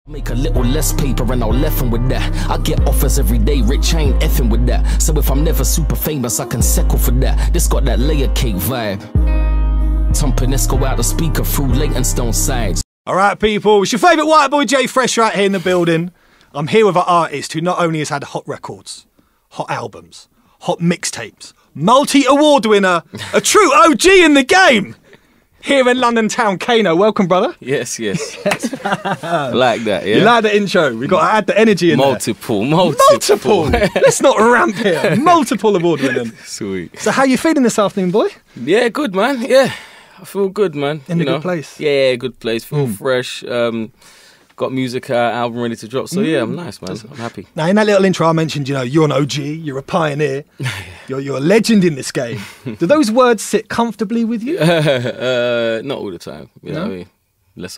Make a little less paper and I'll leffen with that. I get offers every day, rich, I ain't effing with that. So if I'm never super famous, I can settle for that. This got that layer cake vibe. Thumping Esco out the speaker through Leytonstone sides. Alright people, it's your favourite white boy Jay Fresh right here in the building. I'm here with an artist who not only has had hot records, hot albums, hot mixtapes, multi-award winner, a true OG in the game. Here in London town, KANO. Welcome, brother. Yes. I like that, yeah. You like the intro? We got to add the energy in multiple. there. Multiple. It's not a ramp here. Multiple award winning. Sweet. So how you feeling this afternoon, boy? Yeah, good, man. Yeah, I feel good, man. In a good place? Yeah, good place. Feel fresh. Got music album ready to drop. So yeah, I'm nice, man. I'm happy. Now, in that little intro I mentioned, you're an OG, you're a pioneer, you're a legend in this game. Do those words sit comfortably with you? Not all the time. You know what I mean? Unless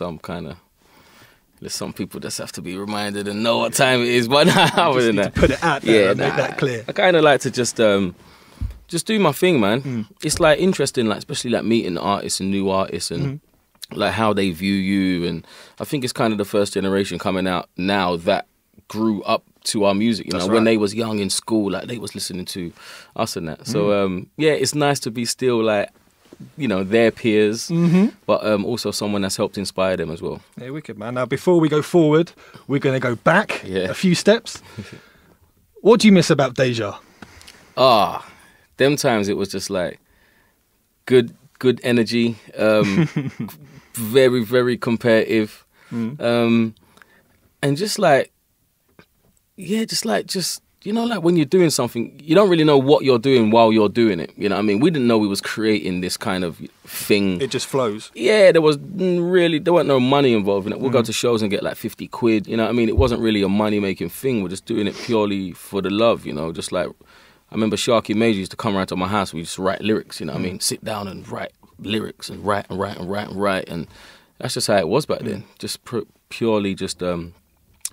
some people just have to be reminded and know what time it is. But other than that, to put it out there and make that clear. I kind of like to just do my thing, man. It's like interesting, like especially like meeting artists and new artists and. Like how they view you, and I think it's kind of the first generation coming out now that grew up to our music. You know, when they was young in school, like they was listening to us and that. So yeah, it's nice to be still like, their peers, but also someone that's helped inspire them as well. Yeah, wicked, man. Now before we go forward, we're going to go back a few steps. What do you miss about Deja? Them times it was just like good energy. Very, very competitive. And just like when you're doing something, you don't really know what you're doing while you're doing it. You know what I mean? We didn't know we was creating this kind of thing. It just flows. Yeah, there wasn't no money involved in it. We'll go to shows and get like 50 quid. You know what I mean? It wasn't really a money-making thing. We're just doing it purely for the love, just like, I remember Sharky Major used to come around to my house. We just write lyrics, you know what I mean? Sit down and write lyrics and write, and that's just how it was back then. Just purely just in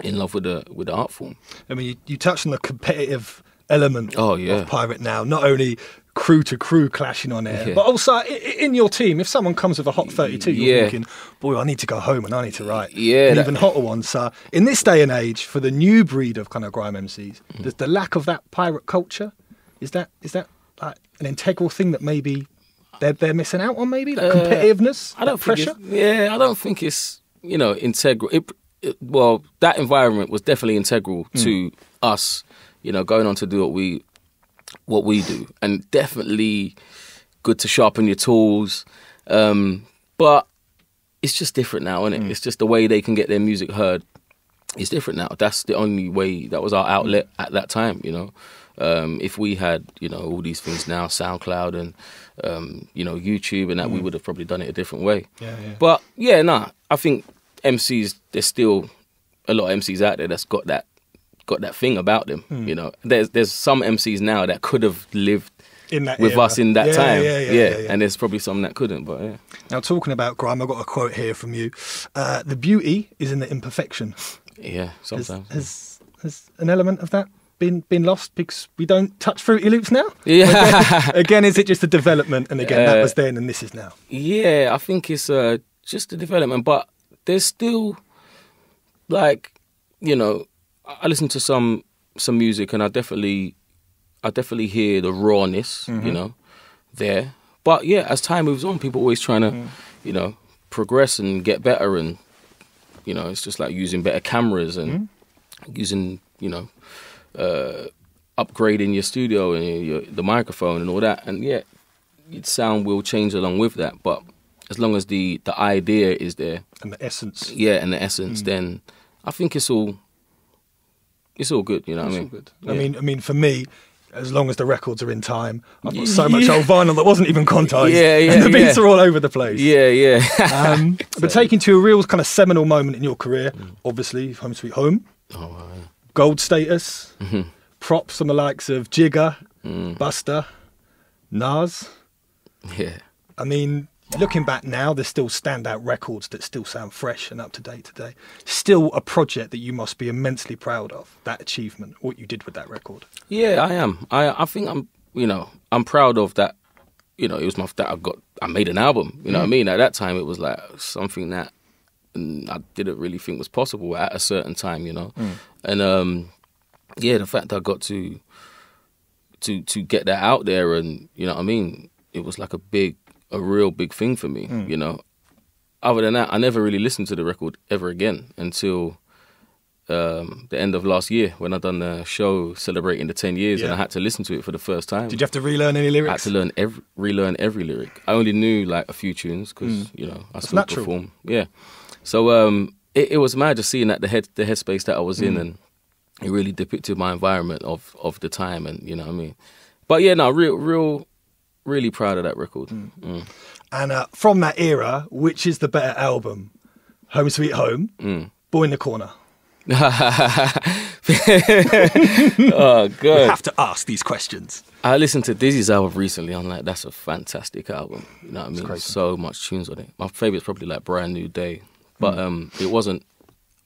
love with the art form. I mean, you touched on the competitive element of Pirate now. Not only crew to crew clashing on air, but also in your team. If someone comes with a hot 32, you're thinking, boy, I need to go home and I need to write an even hotter one. So in this day and age, for the new breed of kind of grime MCs, does the lack of that pirate culture, is that like an integral thing that maybe they're missing out on, maybe like competitiveness? I don't think it's integral. Well, that environment was definitely integral to us, going on to do what we do, and definitely good to sharpen your tools. But it's just different now, isn't it? It's just the way they can get their music heard. It's different now. That's the only way. That was our outlet at that time. If we had all these things now, SoundCloud and YouTube and that, we would have probably done it a different way. But I think MCs, there's still a lot of MCs out there that's got that thing about them. There's some MCs now that could have lived in that with era. Us in that time. And there's probably some that couldn't. But now, talking about grime, I've got a quote here from you. The beauty is in the imperfection. Yeah, sometimes. Has an element of that been lost because we don't touch Fruity Loops now? Yeah. Again, is it just the development? And again, that was then and this is now. Yeah, I think it's just the development, but there's still like, I listen to some music and I definitely hear the rawness, there. But yeah, as time moves on, people are always trying to, progress and get better, and it's just like using better cameras and using, upgrading your studio and the microphone and all that, and your sound will change along with that. But as long as the idea is there and the essence, then I think it's all good. You know what I mean? Good. Yeah. I mean, for me, as long as the records are in time, I've got so much old vinyl that wasn't even quantized. And the beats are all over the place. But taking to a real kind of seminal moment in your career, obviously, Home Sweet Home. Gold status, props on the likes of Jigger, Buster, Nas. Yeah. I mean, looking back now, there's still standout records that still sound fresh and up to date today. Still a project that you must be immensely proud of, that achievement, what you did with that record. Yeah, I am. I think I'm proud of that. It was I made an album. You know what I mean? At that time, it was like something that and I didn't really think was possible at a certain time, you know. And the fact that I got to get that out there, and you know what I mean, it was like a real big thing for me, you know. Other than that, I never really listened to the record ever again until the end of last year when I done a show celebrating the 10 years, and I had to listen to it for the first time. Did you have to relearn any lyrics? I had to relearn every lyric. I only knew like a few tunes because you know I still perform. Yeah, so it was mad just seeing that the headspace that I was in, and it really depicted my environment of the time, and you know what I mean. But yeah, no, really proud of that record. And from that era, which is the better album? Home Sweet Home, Boy in the Corner. Oh god, we have to ask these questions. I listened to Dizzy's album recently. I'm like, that's a fantastic album. You know what I mean? Crazy. So much tunes on it. My favourite's probably like Brand New Day, but it wasn't,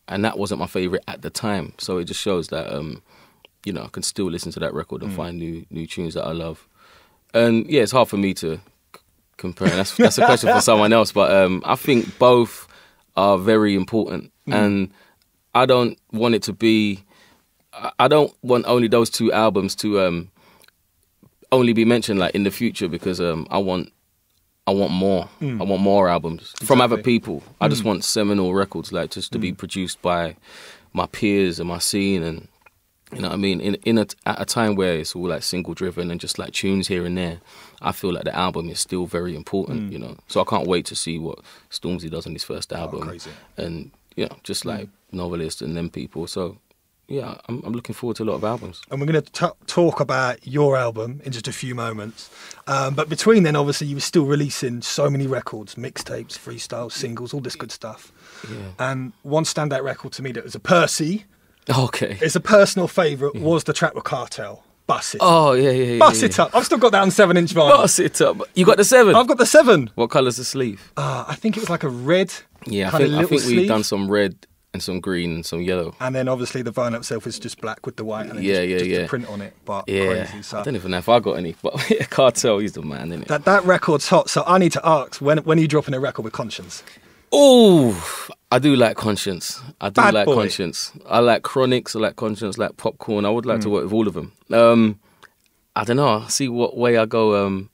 and that wasn't my favourite at the time. So it just shows that you know, I can still listen to that record and find new tunes that I love. And yeah, it's hard for me to compare. That's a question for someone else, but I think both are very important, and I don't want it to be. I don't want only those two albums to only be mentioned like in the future, because I want more. I want more albums from other people. I just want seminal records, like just to be produced by my peers and my scene, and you know what I mean. At a time where it's all like single driven and just like tunes here and there, I feel like the album is still very important. You know, so I can't wait to see what Stormzy does on his first album, and you know, just like Novelist and them people. So yeah, I'm looking forward to a lot of albums. And we're going to talk about your album in just a few moments. But between then, obviously, you were still releasing so many records, mixtapes, freestyles, singles, all this good stuff. Yeah. And one standout record to me that was a Percy. Okay. It's a personal favourite, was the track with Cartel. Bust It Up. Oh, yeah. Bust It Up. I've still got that on 7-inch vinyl. Bust It Up. You got the 7? I've got the 7. What colour's the sleeve? I think it was like a red. Yeah, I think we've done some red and some green and some yellow. And then obviously the vinyl itself is just black with the white and then just the print on it. But crazy. So I don't even know if I got any, but Cartel, he's the man, isn't it? That record's hot. So I need to ask, when are you dropping a record with Conscience? Oh, I do like Conscience. Bad boy. Conscience. I like Chronics, I like Conscience, I like Popcorn. I would like to work with all of them. I don't know. I'll see what way I go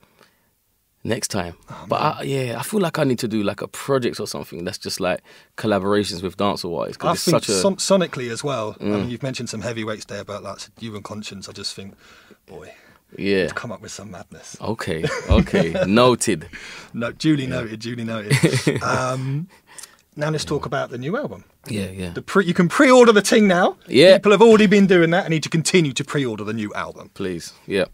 next time. But I feel like I need to do like a project or something that's just like collaborations with dancehall artists. I think sonically as well. I mean, you've mentioned some heavyweights there about like you and Conscience. I just think, boy, to come up with some madness. Okay, noted. No, duly noted. Now let's talk about the new album. Yeah. You can pre-order the thing now. Yeah. People have already been doing that. I need to continue to pre-order the new album. Please, yeah.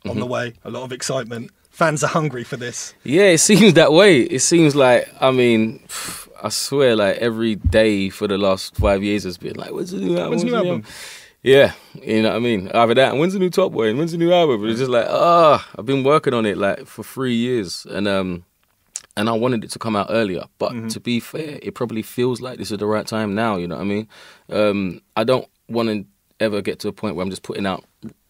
On the way, a lot of excitement. Fans are hungry for this. Yeah, it seems that way. It seems like, I mean, I swear, like every day for the last 5 years has been like, when's the new album? Yeah, you know what I mean? Either that and when's the new Top Boy and when's the new album? But it's just like, I've been working on it like for 3 years, and I wanted it to come out earlier. But to be fair, it probably feels like this is the right time now, you know what I mean? I don't want to ever get to a point where I'm just putting out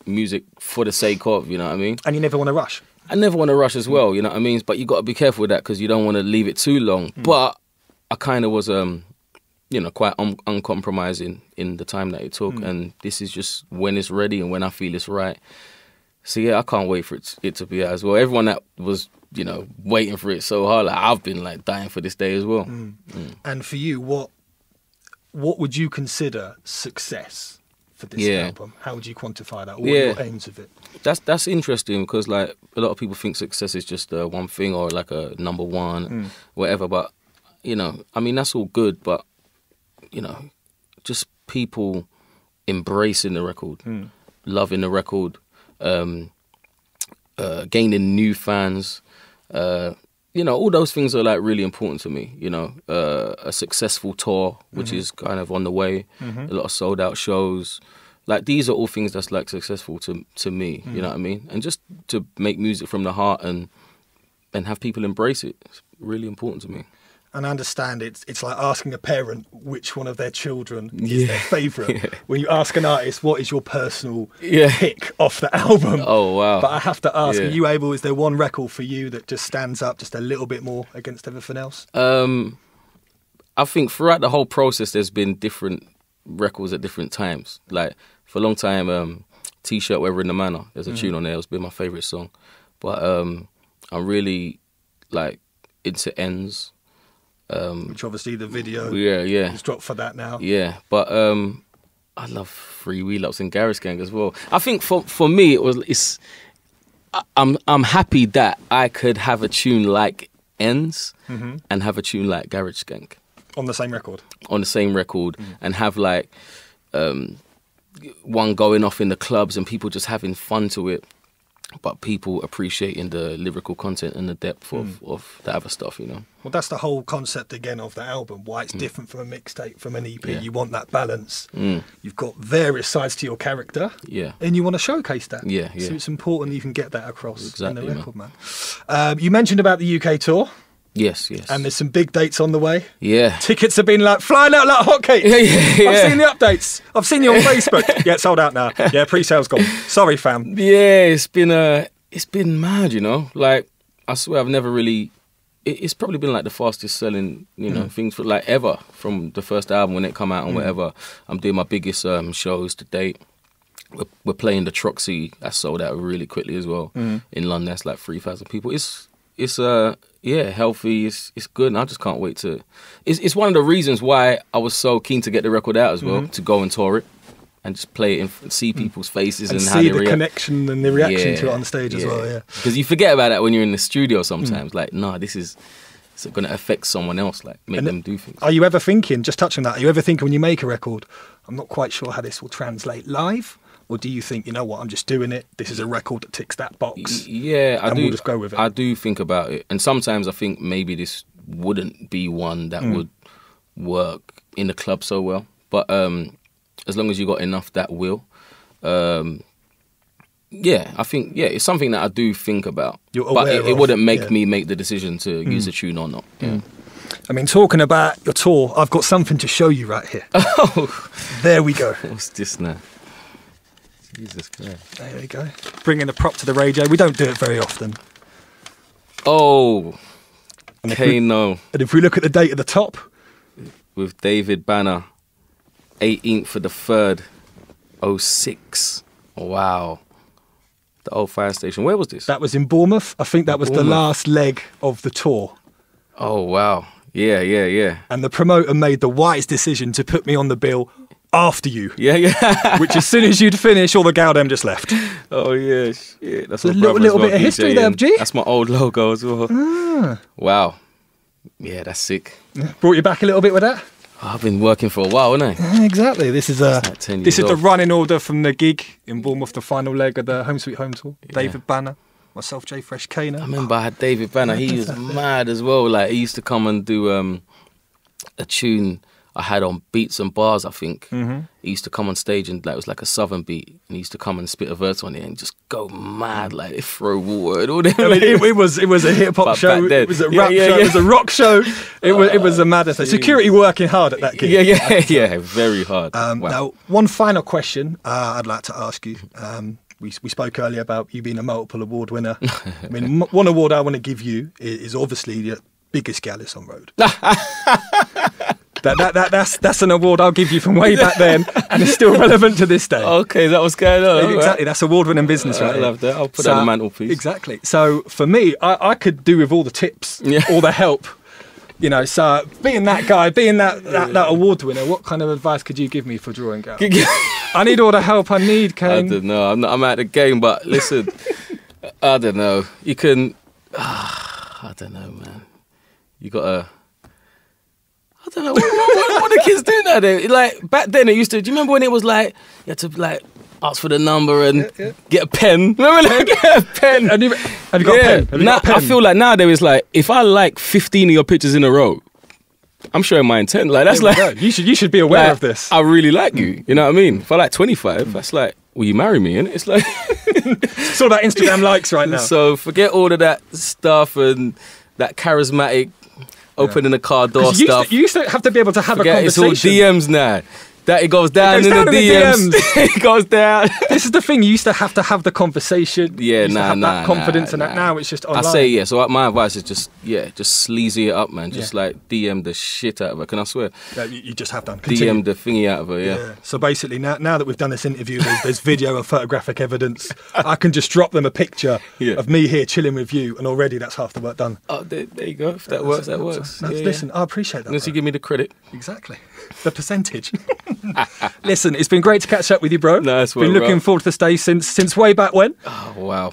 music for the sake of, you know what I mean? And you never want to rush. I never want to rush as well, you know what I mean? But you got to be careful with that because you don't want to leave it too long. But I kind of was, quite uncompromising in the time that it took. And this is just when it's ready and when I feel it's right. So yeah, I can't wait for it to be out as well. Everyone that was, waiting for it so hard, like I've been like dying for this day as well. And for you, what would you consider success for this album? How would you quantify that? What are your aims of it? That's interesting because like a lot of people think success is just one thing or like a number one, whatever. But I mean that's all good, but just people embracing the record, loving the record, gaining new fans. All those things are like really important to me. A successful tour, which is kind of on the way, a lot of sold out shows. Like these are all things that's like successful to me. You know what I mean? And just to make music from the heart and have people embrace it. It's really important to me. And I understand it's like asking a parent which one of their children is their favourite. When you ask an artist, what is your personal pick off the album? Oh, wow. But I have to ask, is there one record for you that just stands up just a little bit more against everything else? I think throughout the whole process, there's been different records at different times. Like for a long time, T-shirt, Weather in the Manor. There's a tune on there. It's been my favorite song. But I'm really like into Ends. Which obviously the video is dropped for that now. Yeah, but I love Free Wheel Ups and Garage Gang as well. I think for me I'm happy that I could have a tune like Ends and have a tune like Garage Gang on the same record. On the same record, and have like one going off in the clubs and people just having fun to it, but people appreciating the lyrical content and the depth of the other stuff, you know. Well, that's the whole concept again of the album, why it's different from a mixtape, from an EP. You want that balance. You've got various sides to your character, and you want to showcase that. So it's important you can get that across in the record, man. You mentioned about the UK tour. Yes. And there's some big dates on the way. Yeah. Tickets have been like flying out like hotcakes. I've seen the updates. I've seen you on Facebook. Yeah, it's sold out now. Yeah, pre-sale's gone. Sorry, fam. Yeah, it's been mad, you know. Like, I swear I've never really... It's probably been like the fastest selling, you know, things for like ever from the first album when it come out and whatever. I'm doing my biggest shows to date. We're playing the Troxy. That sold out really quickly as well. In London, that's like 3,000 people. It's healthy. It's good, and I just can't wait to. It's one of the reasons why I was so keen to get the record out as well, to go and tour it, and just play it and see people's faces and how they see the react. connection and the reaction to it on stage as well. Yeah, because you forget about that when you're in the studio sometimes. Like, no, this is going to affect someone else. Like, make them do things. Are you ever thinking? Just touching that. Are you ever thinking when you make a record? I'm not quite sure how this will translate live. Or do you think, you know what, I'm just doing it, this is a record that ticks that box? Yeah, I do. We'll just go with it. I do think about it. And sometimes I think maybe this wouldn't be one that would work in the club so well. But as long as you got enough that will, I think, it's something that I do think about. But it wouldn't make me make the decision to use a tune or not. Yeah. I mean, talking about your tour, I've got something to show you right here. Oh! There we go. What's this now? Jesus Christ. There we go. Bringing the prop to the radio. We don't do it very often. Oh, KANO. And if we look at the date at the top. With David Banner, 18th for the 3rd, 06. Wow. The old fire station. Where was this? That was in Bournemouth. I think that was the last leg of the tour. Oh, wow. Yeah. And the promoter made the wise decision to put me on the bill after you. Yeah. Which as soon as you'd finish, all the Galdem just left. Oh, yeah, shit. That's a little bit of history there, G. That's my old logo as well. Wow. Yeah, that's sick. Brought you back a little bit with that? Oh, I've been working for a while, haven't I? Exactly. This is like the running order from the gig in Bournemouth, the final leg of the Home Sweet Home tour. Yeah. David Banner, myself, J Fresh, KANO. I remember I had David Banner. He was mad as well. Like, he used to come and do a tune I had on Beats and Bars, I think. He used to come on stage and it was like a southern beat, and he used to come and spit a verse on it and just go mad, like they throw water and all that. I mean, it was a hip hop show. It was a rap show. It was a rock show. It was a madness. Security working hard at that gig. Yeah, very hard. Wow. Now, one final question I'd like to ask you. We spoke earlier about you being a multiple award winner. I mean, one award I want to give you is obviously the biggest Gallus on road. That's an award I'll give you from way back then, and it's still relevant to this day. Okay, that was going on. Exactly, that's award-winning business, right? I love that. I'll put that on the mantelpiece. Exactly. So for me, I could do with all the tips, all the help. You know, so being that guy, being that award winner, what kind of advice could you give me for drawing Gal? I need all the help I need, Kane. I don't know. I'm out of the game, but listen, I don't know. You can. I don't know, man. You gotta. I don't know what the kids do nowadays. Like back then, it used to. Do you remember when it was like you had to like ask for the number and get a pen? Remember, like, get a pen. Have you got a pen? Have you got a pen? I feel like now there is like if I like 15 of your pictures in a row, I'm showing my intent. Like that's like you should be aware of this. I really like you. You know what I mean? If I like 25, that's like, will you marry me? And it's like it's all about Instagram likes right now. So forget all of that stuff and that charismatic. Opening the car door stuff. You used to have to be able to have a conversation. It's all DMs now. That it goes down in the DMs. It goes down. This is the thing. You used to have the conversation. Yeah, that confidence and that. Now it's just online. I say yeah. So my advice is just sleazy it up, man. Just like DM the shit out of her. Can I swear? Yeah, you just have done. Continue. DM the thingy out of her. Yeah. So basically, now that we've done this interview, there's video and photographic evidence. I can just drop them a picture of me here chilling with you, and already that's half the work done. Oh, there you go. If that works, that works. Listen, I appreciate that. Unless you give me the credit. Exactly. The percentage. Listen, it's been great to catch up with you, bro. Nice one, been looking forward to this day since way back when. Oh, wow.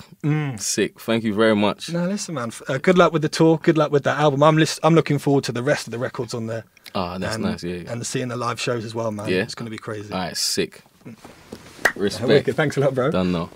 Sick. Thank you very much. No, listen, man. Good luck with the tour. Good luck with that album. I'm looking forward to the rest of the records on there. Oh, that's nice, yeah. And seeing the live shows as well, man. Yeah. It's going to be crazy. All right, sick. Respect. Thanks a lot, bro. Done, though.